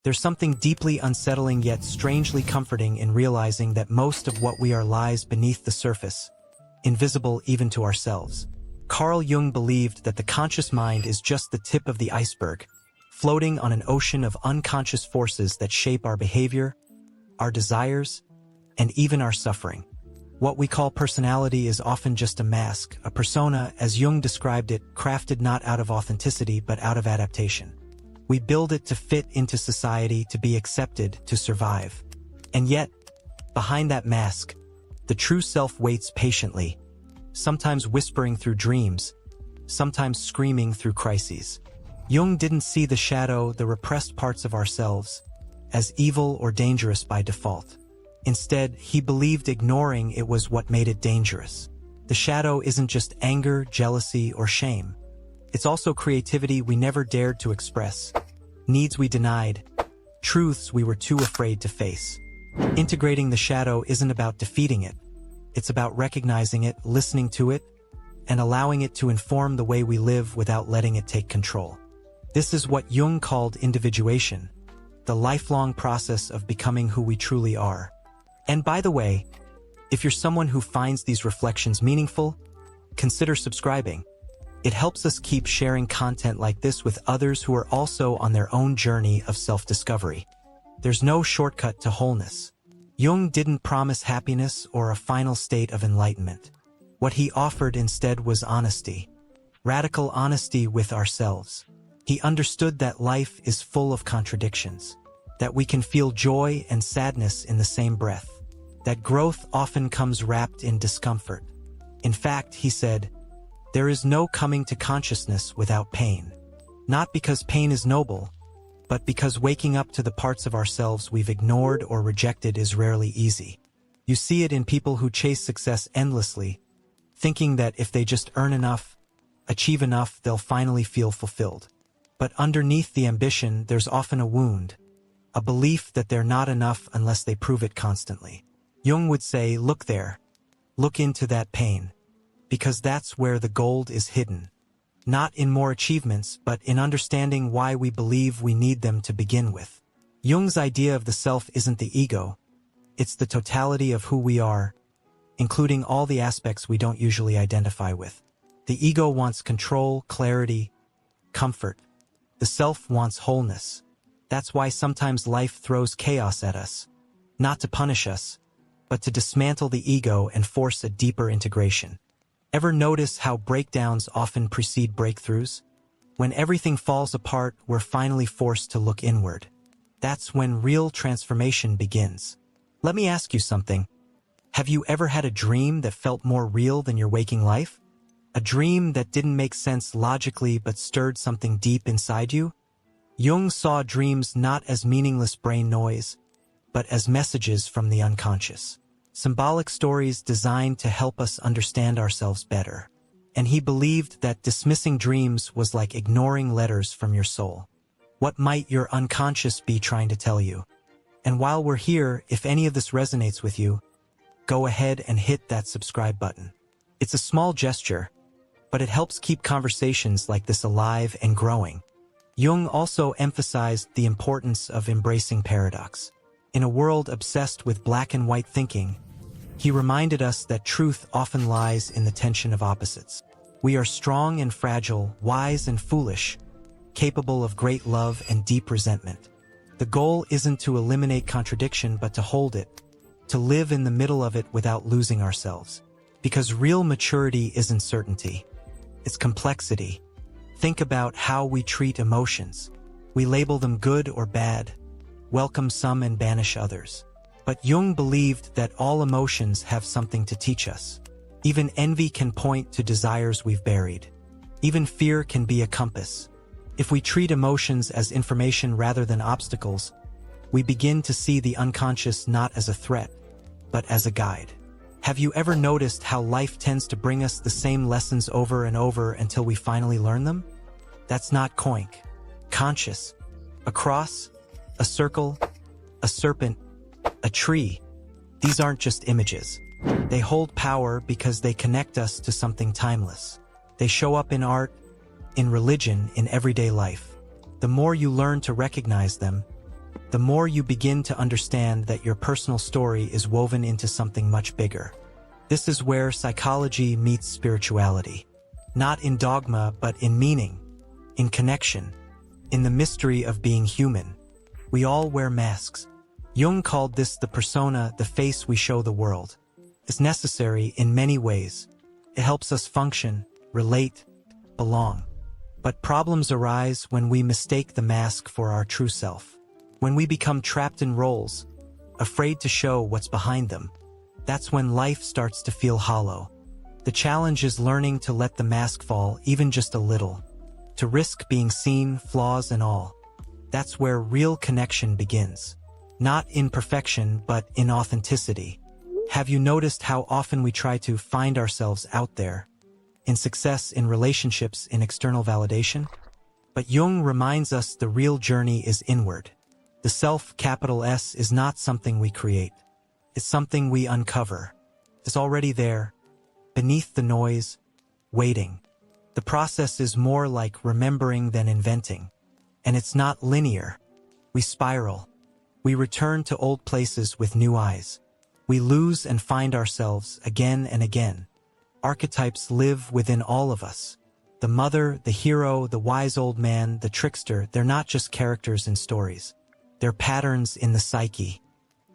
There's something deeply unsettling yet strangely comforting in realizing that most of what we are lies beneath the surface, invisible even to ourselves. Carl Jung believed that the conscious mind is just the tip of the iceberg, floating on an ocean of unconscious forces that shape our behavior, our desires, and even our suffering. What we call personality is often just a mask, a persona, as Jung described it, crafted not out of authenticity but out of adaptation. We build it to fit into society, to be accepted, to survive. And yet, behind that mask, the true self waits patiently, sometimes whispering through dreams, sometimes screaming through crises. Jung didn't see the shadow, the repressed parts of ourselves, as evil or dangerous by default. Instead, he believed ignoring it was what made it dangerous. The shadow isn't just anger, jealousy, or shame. It's also creativity we never dared to express, needs we denied, truths we were too afraid to face. Integrating the shadow isn't about defeating it. It's about recognizing it, listening to it, and allowing it to inform the way we live without letting it take control. This is what Jung called individuation, the lifelong process of becoming who we truly are. And by the way, if you're someone who finds these reflections meaningful, consider subscribing. It helps us keep sharing content like this with others who are also on their own journey of self-discovery. There's no shortcut to wholeness. Jung didn't promise happiness or a final state of enlightenment. What he offered instead was honesty. Radical honesty with ourselves. He understood that life is full of contradictions, that we can feel joy and sadness in the same breath, that growth often comes wrapped in discomfort. In fact, he said, there is no coming to consciousness without pain. Not because pain is noble, but because waking up to the parts of ourselves we've ignored or rejected is rarely easy. You see it in people who chase success endlessly, thinking that if they just earn enough, achieve enough, they'll finally feel fulfilled. But underneath the ambition, there's often a wound, a belief that they're not enough unless they prove it constantly. Jung would say, look there, look into that pain, because that's where the gold is hidden. Not in more achievements, but in understanding why we believe we need them to begin with. Jung's idea of the self isn't the ego, it's the totality of who we are, including all the aspects we don't usually identify with. The ego wants control, clarity, comfort. The self wants wholeness. That's why sometimes life throws chaos at us, not to punish us, but to dismantle the ego and force a deeper integration. Ever notice how breakdowns often precede breakthroughs? When everything falls apart, we're finally forced to look inward. That's when real transformation begins. Let me ask you something. Have you ever had a dream that felt more real than your waking life? A dream that didn't make sense logically but stirred something deep inside you? Jung saw dreams not as meaningless brain noise, but as messages from the unconscious. Symbolic stories designed to help us understand ourselves better. And he believed that dismissing dreams was like ignoring letters from your soul. What might your unconscious be trying to tell you? And while we're here, if any of this resonates with you, go ahead and hit that subscribe button. It's a small gesture, but it helps keep conversations like this alive and growing. Jung also emphasized the importance of embracing paradox. In a world obsessed with black and white thinking, he reminded us that truth often lies in the tension of opposites. We are strong and fragile, wise and foolish, capable of great love and deep resentment. The goal isn't to eliminate contradiction but to hold it, to live in the middle of it without losing ourselves. Because real maturity isn't certainty, it's complexity. Think about how we treat emotions. We label them good or bad, welcome some and banish others. But Jung believed that all emotions have something to teach us. Even envy can point to desires we've buried. Even fear can be a compass. If we treat emotions as information rather than obstacles, we begin to see the unconscious not as a threat, but as a guide. Have you ever noticed how life tends to bring us the same lessons over and over until we finally learn them? That's not coink. Conscious. A cross, a circle, a serpent, a tree. These aren't just images. They hold power because they connect us to something timeless. They show up in art, in religion, in everyday life. The more you learn to recognize them, the more you begin to understand that your personal story is woven into something much bigger. This is where psychology meets spirituality. Not in dogma, but in meaning, in connection, in the mystery of being human. We all wear masks. Jung called this the persona, the face we show the world. It's necessary in many ways. It helps us function, relate, belong. But problems arise when we mistake the mask for our true self. When we become trapped in roles, afraid to show what's behind them. That's when life starts to feel hollow. The challenge is learning to let the mask fall even just a little. To risk being seen, flaws and all. That's where real connection begins. Not in perfection, but in authenticity. Have you noticed how often we try to find ourselves out there? In success, in relationships, in external validation? But Jung reminds us the real journey is inward. The self, capital S, is not something we create. It's something we uncover. It's already there, beneath the noise, waiting. The process is more like remembering than inventing. And it's not linear. We spiral. We return to old places with new eyes. We lose and find ourselves again and again. Archetypes live within all of us. The mother, the hero, the wise old man, the trickster, they're not just characters in stories. They're patterns in the psyche.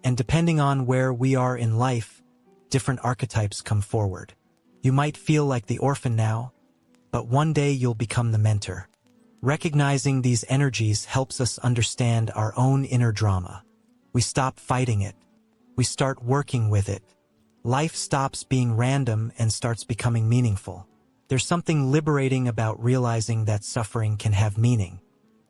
And depending on where we are in life, different archetypes come forward. You might feel like the orphan now, but one day you'll become the mentor. Recognizing these energies helps us understand our own inner drama. We stop fighting it. We start working with it. Life stops being random and starts becoming meaningful. There's something liberating about realizing that suffering can have meaning.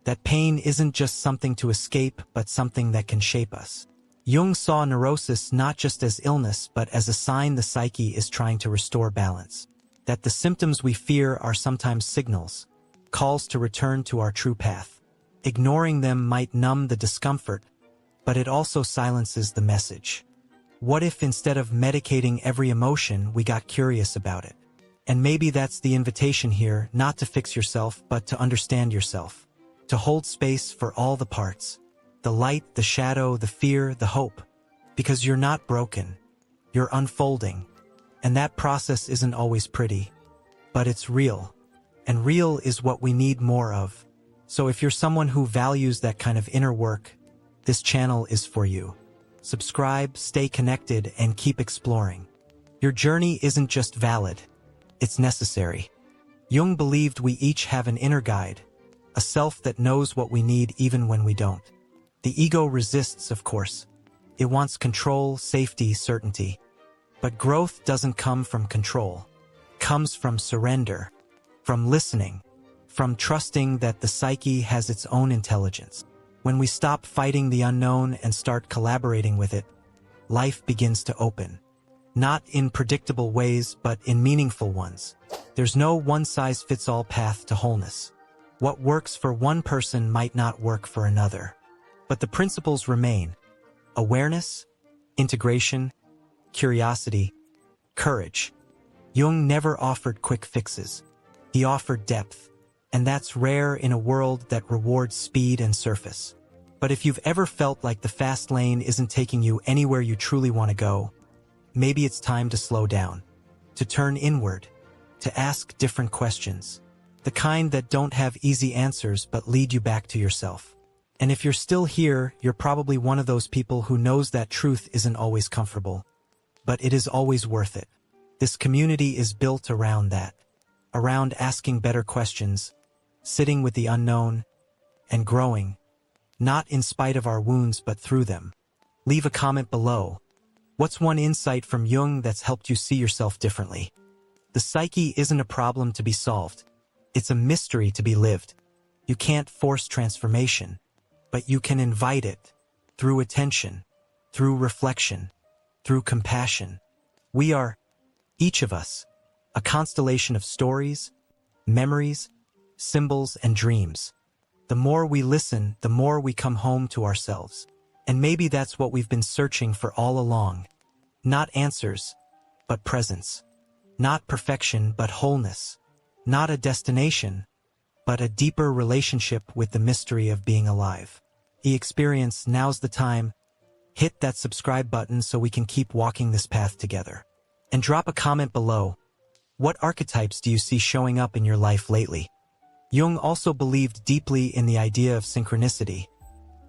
That pain isn't just something to escape, but something that can shape us. Jung saw neurosis not just as illness, but as a sign the psyche is trying to restore balance. That the symptoms we fear are sometimes signals, calls to return to our true path. Ignoring them might numb the discomfort, but it also silences the message. What if instead of medicating every emotion, we got curious about it? And maybe that's the invitation here, not to fix yourself, but to understand yourself. To hold space for all the parts. The light, the shadow, the fear, the hope. Because you're not broken. You're unfolding. And that process isn't always pretty. But it's real. And real is what we need more of. So if you're someone who values that kind of inner work, this channel is for you. Subscribe, stay connected, and keep exploring. Your journey isn't just valid. It's necessary. Jung believed we each have an inner guide. A self that knows what we need even when we don't. The ego resists, of course. It wants control, safety, certainty. But growth doesn't come from control. It comes from surrender, from listening, from trusting that the psyche has its own intelligence. When we stop fighting the unknown and start collaborating with it, life begins to open. Not in predictable ways, but in meaningful ones. There's no one-size-fits-all path to wholeness. What works for one person might not work for another. But the principles remain. Awareness, integration, curiosity, courage. Jung never offered quick fixes. He offered depth. And that's rare in a world that rewards speed and surface. But if you've ever felt like the fast lane isn't taking you anywhere you truly want to go, maybe it's time to slow down. To turn inward. To ask different questions. The kind that don't have easy answers but lead you back to yourself. And if you're still here, you're probably one of those people who knows that truth isn't always comfortable. But it is always worth it. This community is built around that. Around asking better questions, sitting with the unknown, and growing. Not in spite of our wounds but through them. Leave a comment below. What's one insight from Jung that's helped you see yourself differently? The psyche isn't a problem to be solved. It's a mystery to be lived. You can't force transformation, but you can invite it through attention, through reflection, through compassion. We are, each of us, a constellation of stories, memories, symbols, and dreams. The more we listen, the more we come home to ourselves. And maybe that's what we've been searching for all along. Not answers, but presence. Not perfection, but wholeness. Not a destination, but a deeper relationship with the mystery of being alive. experience, now's the time. Hit that subscribe button so we can keep walking this path together. And drop a comment below. What archetypes do you see showing up in your life lately? Jung also believed deeply in the idea of synchronicity,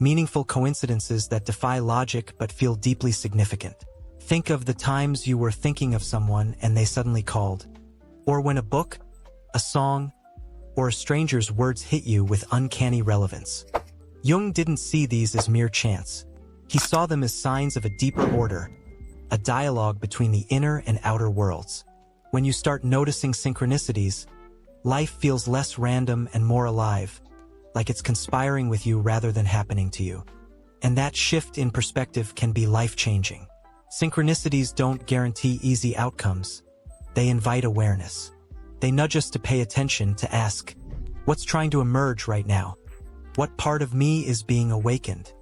meaningful coincidences that defy logic but feel deeply significant. Think of the times you were thinking of someone and they suddenly called. Or when a book, a song, or a stranger's words hit you with uncanny relevance. Jung didn't see these as mere chance. He saw them as signs of a deeper order, a dialogue between the inner and outer worlds. When you start noticing synchronicities, life feels less random and more alive, like it's conspiring with you rather than happening to you. And that shift in perspective can be life-changing. Synchronicities don't guarantee easy outcomes. They invite awareness. They nudge us to pay attention, to ask, what's trying to emerge right now? What part of me is being awakened?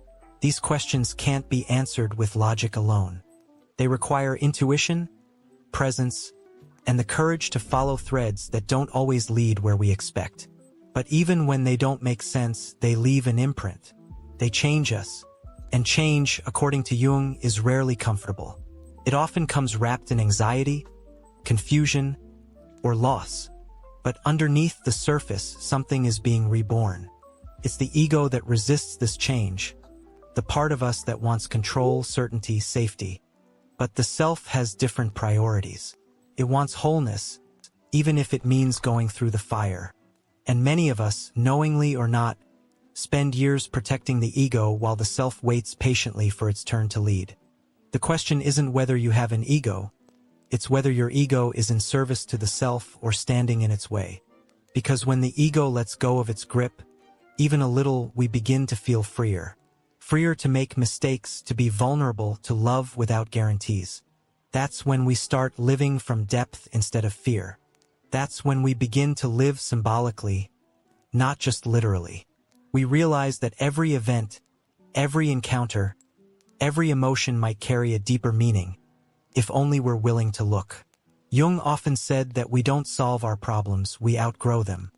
These questions can't be answered with logic alone. They require intuition, presence, and the courage to follow threads that don't always lead where we expect. But even when they don't make sense, they leave an imprint. They change us. And change, according to Jung, is rarely comfortable. It often comes wrapped in anxiety, confusion, or loss. But underneath the surface, something is being reborn. It's the ego that resists this change, the part of us that wants control, certainty, safety. But the self has different priorities. It wants wholeness, even if it means going through the fire. And many of us, knowingly or not, spend years protecting the ego while the self waits patiently for its turn to lead. The question isn't whether you have an ego, it's whether your ego is in service to the self or standing in its way. Because when the ego lets go of its grip, even a little, we begin to feel freer. Freer to make mistakes, to be vulnerable, to love without guarantees. That's when we start living from depth instead of fear. That's when we begin to live symbolically, not just literally. We realize that every event, every encounter, every emotion might carry a deeper meaning, if only we're willing to look. Jung often said that we don't solve our problems, we outgrow them.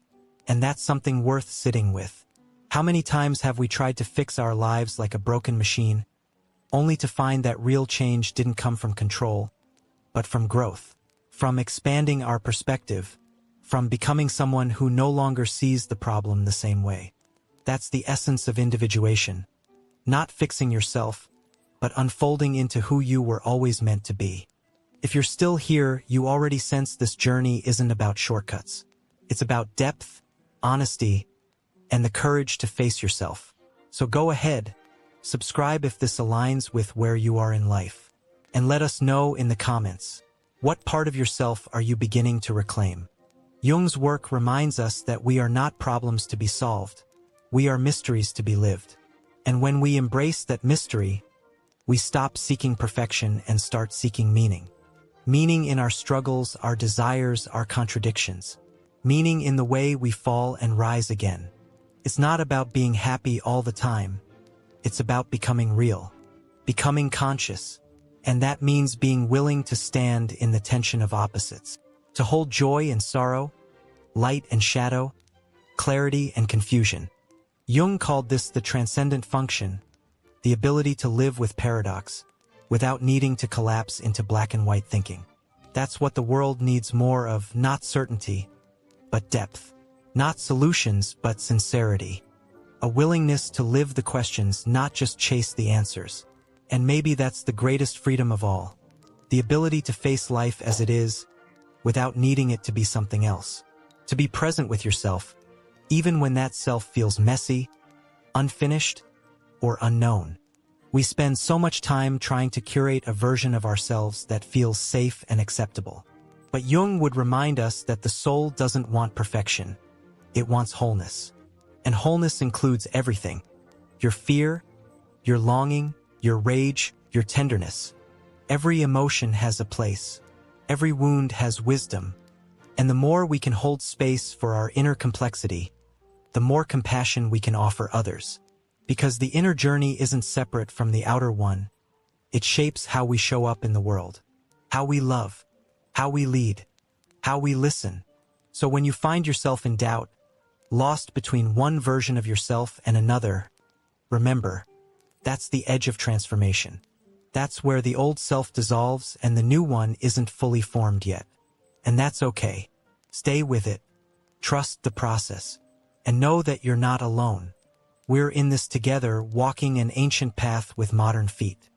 And that's something worth sitting with. How many times have we tried to fix our lives like a broken machine, only to find that real change didn't come from control, but from growth, from expanding our perspective, from becoming someone who no longer sees the problem the same way. That's the essence of individuation. Not fixing yourself, but unfolding into who you were always meant to be. If you're still here, you already sense this journey isn't about shortcuts. It's about depth, honesty, and the courage to face yourself. So go ahead, subscribe if this aligns with where you are in life. And let us know in the comments, what part of yourself are you beginning to reclaim? Jung's work reminds us that we are not problems to be solved. We are mysteries to be lived. And when we embrace that mystery, we stop seeking perfection and start seeking meaning. Meaning in our struggles, our desires, our contradictions. Meaning in the way we fall and rise again. It's not about being happy all the time. It's about becoming real, becoming conscious. And that means being willing to stand in the tension of opposites, to hold joy and sorrow, light and shadow, clarity and confusion. Jung called this the transcendent function, the ability to live with paradox, without needing to collapse into black and white thinking. That's what the world needs more of, not certainty, but depth. Not solutions, but sincerity. A willingness to live the questions, not just chase the answers. And maybe that's the greatest freedom of all. The ability to face life as it is, without needing it to be something else. To be present with yourself, even when that self feels messy, unfinished, or unknown. We spend so much time trying to curate a version of ourselves that feels safe and acceptable. But Jung would remind us that the soul doesn't want perfection. It wants wholeness. And wholeness includes everything. Your fear, your longing, your rage, your tenderness. Every emotion has a place. Every wound has wisdom. And the more we can hold space for our inner complexity, the more compassion we can offer others. Because the inner journey isn't separate from the outer one. It shapes how we show up in the world, how we love, how we lead, how we listen. So when you find yourself in doubt, lost between one version of yourself and another, Remember, that's the edge of transformation. That's where the old self dissolves and the new one isn't fully formed yet. And that's okay. Stay with it. Trust the process. And know that you're not alone. We're in this together, walking an ancient path with modern feet.